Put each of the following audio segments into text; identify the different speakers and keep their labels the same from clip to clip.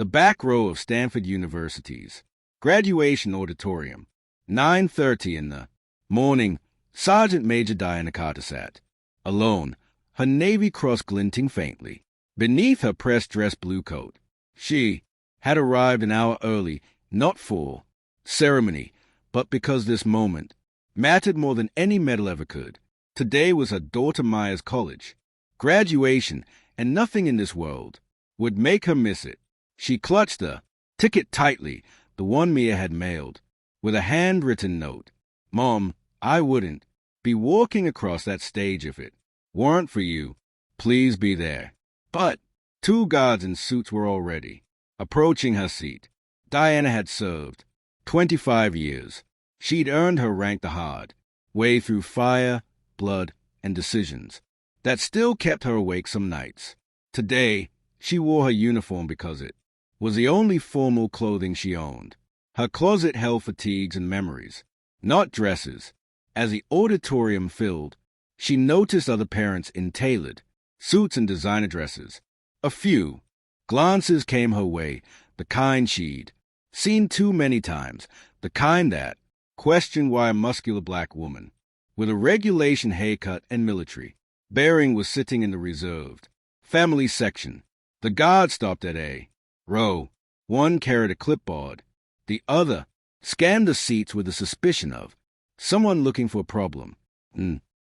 Speaker 1: The back row of Stanford University's graduation auditorium. 9:30 in the morning. Sergeant Major Diana Carter sat, alone, her Navy cross glinting faintly, beneath her pressed dress blue coat. She had arrived an hour early, not for ceremony, but because this moment mattered more than any medal ever could. Today was her daughter Maya's college graduation, and nothing in this world would make her miss it. She clutched the ticket tightly, the one Mia had mailed, with a handwritten note. Mom, I wouldn't be walking across that stage if it weren't for you. Please be there. But 2 guards in suits were already approaching her seat. Diana had served 25 years. She'd earned her rank the hard way through fire, blood, and decisions that still kept her awake some nights. Today, she wore her uniform because it was the only formal clothing she owned. Her closet held fatigues and memories, not dresses. As the auditorium filled, she noticed other parents in tailored suits and designer dresses. A few glances came her way, the kind she'd seen too many times, the kind that questioned why a muscular black woman with a regulation haircut and military bearing was sitting in the reserved family section. The guard stopped at a row. One carried a clipboard. The other scanned the seats with a suspicion of someone looking for a problem.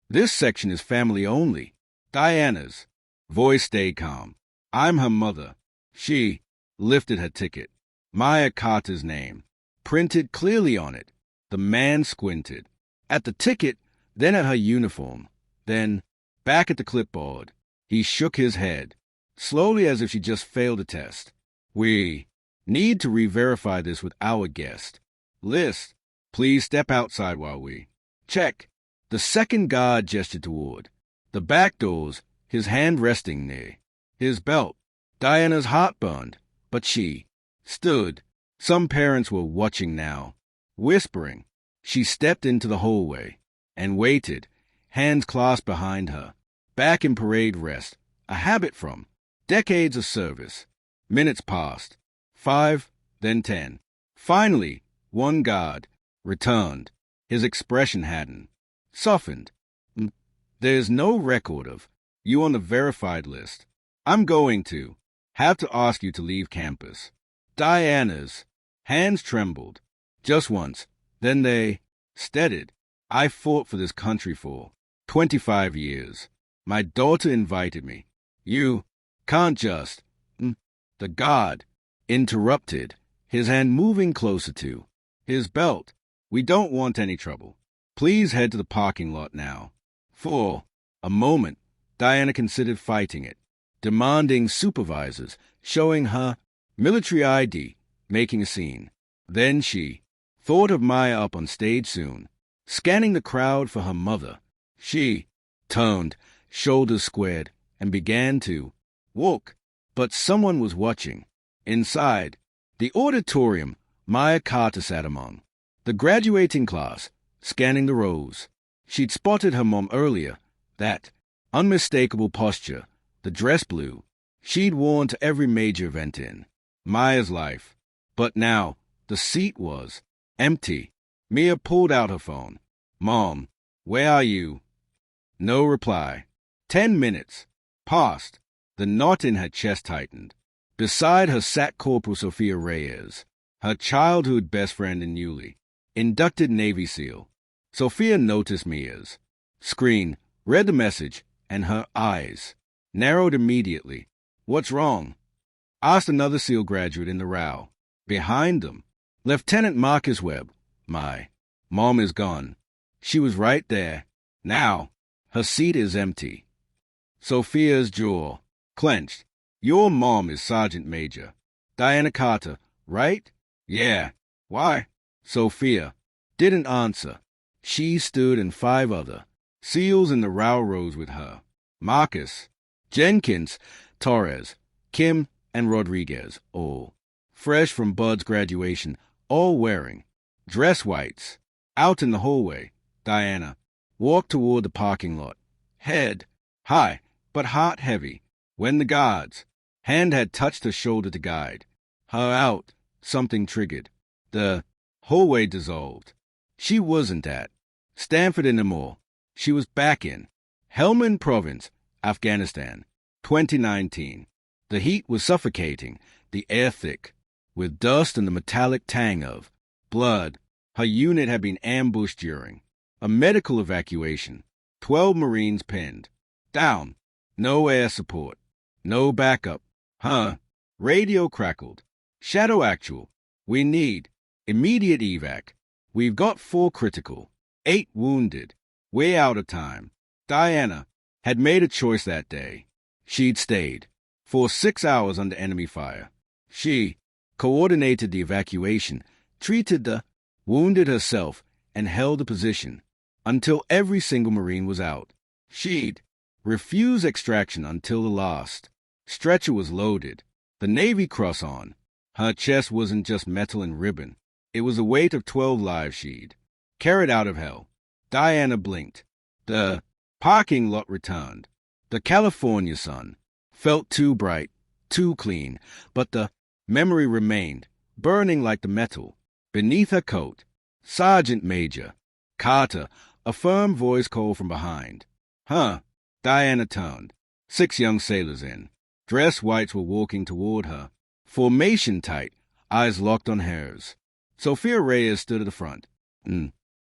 Speaker 1: This section is family only. Diana's voice stayed calm. I'm her mother. She lifted her ticket. Maya Carter's name printed clearly on it. The man squinted at the ticket, then at her uniform, then back at the clipboard. He shook his head, slowly as if she just failed a test. We need to re-verify this with our guest list. Please step outside while we check. The second guard gestured toward the back doors, his hand resting near his belt. Diana's heart burned, but she stood. Some parents were watching now, whispering. She stepped into the hallway and waited, hands clasped behind her, back in parade rest, a habit from decades of service. Minutes passed. 5, then 10. Finally, one guard returned. His expression hadn't softened. There's no record of you on the verified list. I'm going to have to ask you to leave campus. Diana's hands trembled. Just once. Then they steadied. I fought for this country for 25 years. My daughter invited me. You can't just... The guard interrupted, his hand moving closer to his belt. We don't want any trouble. Please head to the parking lot now. For a moment, Diana considered fighting it, demanding supervisors, showing her military ID, making a scene. Then she thought of Maya up on stage soon, scanning the crowd for her mother. She turned, shoulders squared, and began to walk. But someone was watching. Inside the auditorium, Maya Carter sat among the graduating class, scanning the rows. She'd spotted her mom earlier, that unmistakable posture, the dress blue she'd worn to every major event in Maya's life. But now the seat was empty. Mia pulled out her phone. Mom, where are you? No reply. 10 minutes passed. The knot in her chest tightened. Beside her sat Corporal Sophia Reyes, her childhood best friend and newly inducted Navy SEAL. Sophia noticed Mia's screen, read the message, and her eyes narrowed immediately. What's wrong? Asked another SEAL graduate in the row. Behind them, Lieutenant Marcus Webb. My mom is gone. She was right there. Now, her seat is empty. Sophia's jaw clenched. Your mom is Sergeant Major Diana Carter, right? Yeah. Why? Sophia didn't answer. She stood and 5 other SEALs in the row rows with her. Marcus, Jenkins, Torres, Kim, and Rodriguez, all fresh from Bud's graduation, all wearing dress whites. Out in the hallway, Diana walked toward the parking lot, head high but heart heavy. When the guard's hand had touched her shoulder to guide, Her out. Something triggered. The hallway dissolved. She wasn't at Stanford anymore. She was back in Helmand Province, Afghanistan, 2019. The heat was suffocating, the air thick, with dust and the metallic tang of blood. Her unit had been ambushed during a medical evacuation. 12 Marines pinned down. No air support. No backup. Radio crackled. Shadow actual. We need immediate evac. We've got 4 critical, 8 wounded. Way out of time. Diana had made a choice that day. She'd stayed for 6 hours under enemy fire. She coordinated the evacuation, treated the wounded herself, and held the position until every single Marine was out. She'd refuse extraction until the last stretcher was loaded. The Navy Cross on her chest wasn't just metal and ribbon. It was the weight of 12 lives she'd carried out of hell. Diana blinked. The parking lot returned. The California sun felt too bright, too clean, but the memory remained, burning like the metal beneath her coat. Sergeant Major Carter, a firm voice called from behind. Diana turned. 6 young sailors in dress whites were walking toward her, formation tight, eyes locked on hers. Sophia Reyes stood at the front.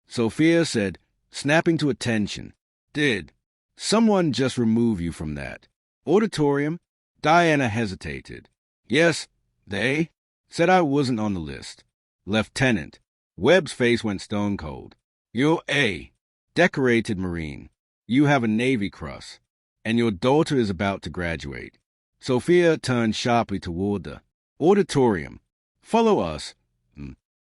Speaker 1: Sophia said, snapping to attention, "Did someone just remove you from that auditorium?" Diana hesitated. "Yes, they said I wasn't on the list." Lieutenant Webb's face went stone cold. "You're a decorated Marine. You have a Navy Cross, and your daughter is about to graduate." Sophia turned sharply toward the auditorium. "Follow us."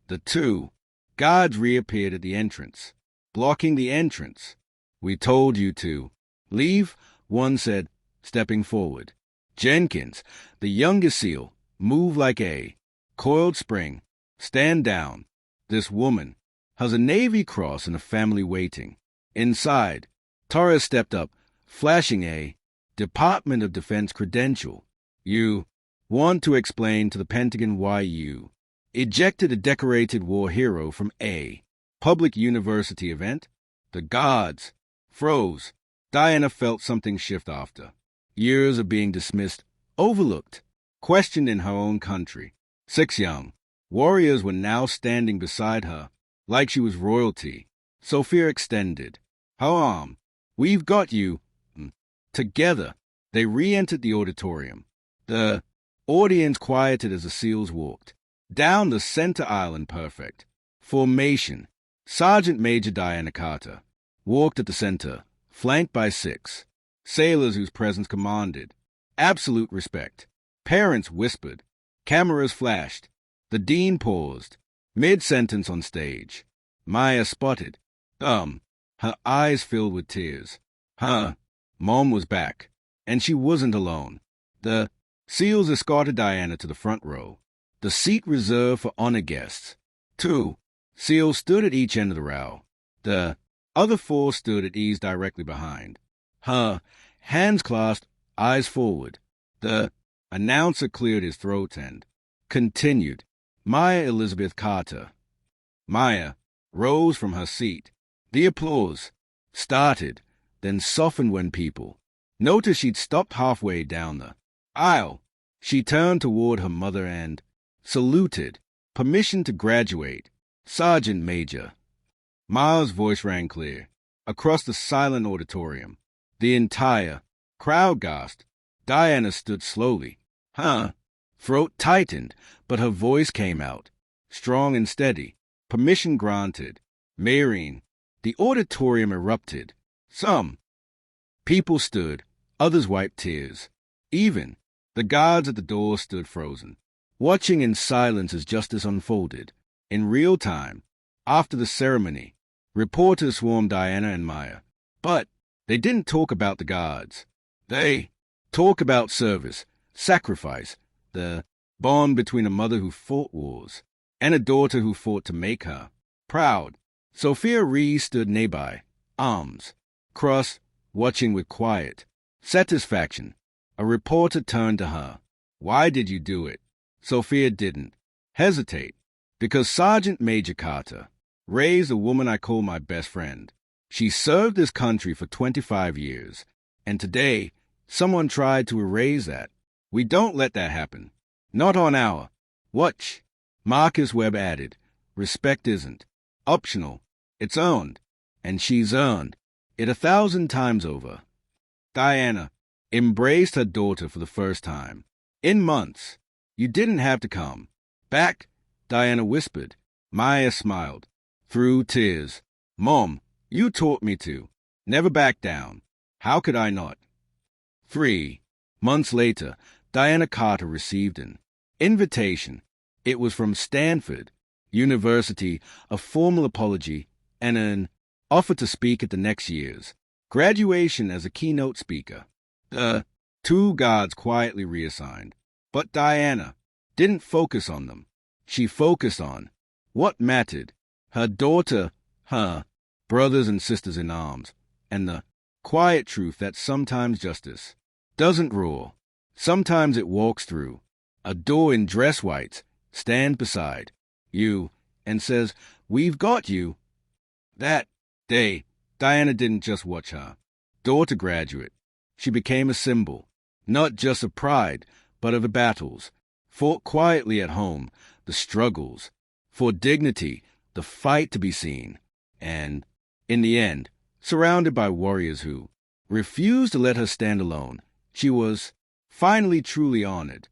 Speaker 1: The 2 guards reappeared at the entrance, blocking the entrance. "We told you to leave," one said, stepping forward. Jenkins, the youngest SEAL, moved like a coiled spring. "Stand down. This woman has a Navy Cross and a family waiting." Inside, Torres stepped up, flashing a Department of Defense credential. "You want to explain to the Pentagon why you ejected a decorated war hero from a public university event?" The guards froze. Diana felt something shift after years of being dismissed, overlooked, questioned in her own country. 6 young warriors were now standing beside her like she was royalty. Sophia extended her arm. "We've got you." Together, they re-entered the auditorium. The audience quieted as the SEALs walked down the center aisle in perfect formation. Sergeant Major Diana Carter walked at the center, flanked by 6 sailors whose presence commanded absolute respect. Parents whispered. Cameras flashed. The dean paused, mid-sentence on stage. Maya spotted. Her eyes filled with tears. Mom was back, and she wasn't alone. The SEALs escorted Diana to the front row, the seat reserved for honor guests. 2 SEALs stood at each end of the row. The other 4 stood at ease directly behind. Her hands clasped, eyes forward. The announcer cleared his throat and continued. Maya Elizabeth Carter. Maya rose from her seat. The applause started, then softened when people noticed she'd stopped halfway down the aisle. She turned toward her mother and saluted. Permission to graduate, Sergeant Major. Maya's voice rang clear across the silent auditorium. The entire crowd gasped. Diana stood slowly. Throat tightened, but her voice came out, strong and steady. Permission granted. Maureen. The auditorium erupted. Some people stood, others wiped tears. Even the guards at the door stood frozen, watching in silence as justice unfolded. In real time, after the ceremony, reporters swarmed Diana and Maya. But they didn't talk about the guards. They talked about service, sacrifice, the bond between a mother who fought wars and a daughter who fought to make her proud. Sophia Rees stood nearby, arms crossed, watching with quiet satisfaction. A reporter turned to her. "Why did you do it?" Sophia didn't hesitate, because Sergeant Major Carter raised a woman I call my best friend. She served this country for 25 years, and today someone tried to erase that. We don't let that happen. Not on our watch. Marcus Webb added, respect isn't optional. It's earned, and she's earned it 1,000 times over. Diana embraced her daughter for the first time in months. You didn't have to come back, Diana whispered. Maya smiled through tears. Mom, you taught me to never back down. How could I not? 3 months later, Diana Carter received an invitation. It was from Stanford University, a formal apology, and an offer to speak at the next year's graduation as a keynote speaker. The 2 guards quietly reassigned, but Diana didn't focus on them. She focused on what mattered: her daughter, her brothers and sisters in arms, and the quiet truth that sometimes justice doesn't roar. Sometimes it walks through a door in dress whites, stands beside you, and says, "We've got you." That day, Diana didn't just watch her daughter graduate. She became a symbol, not just of pride, but of the battles fought quietly at home, the struggles for dignity, the fight to be seen, and, in the end, surrounded by warriors who refused to let her stand alone. She was finally truly honored.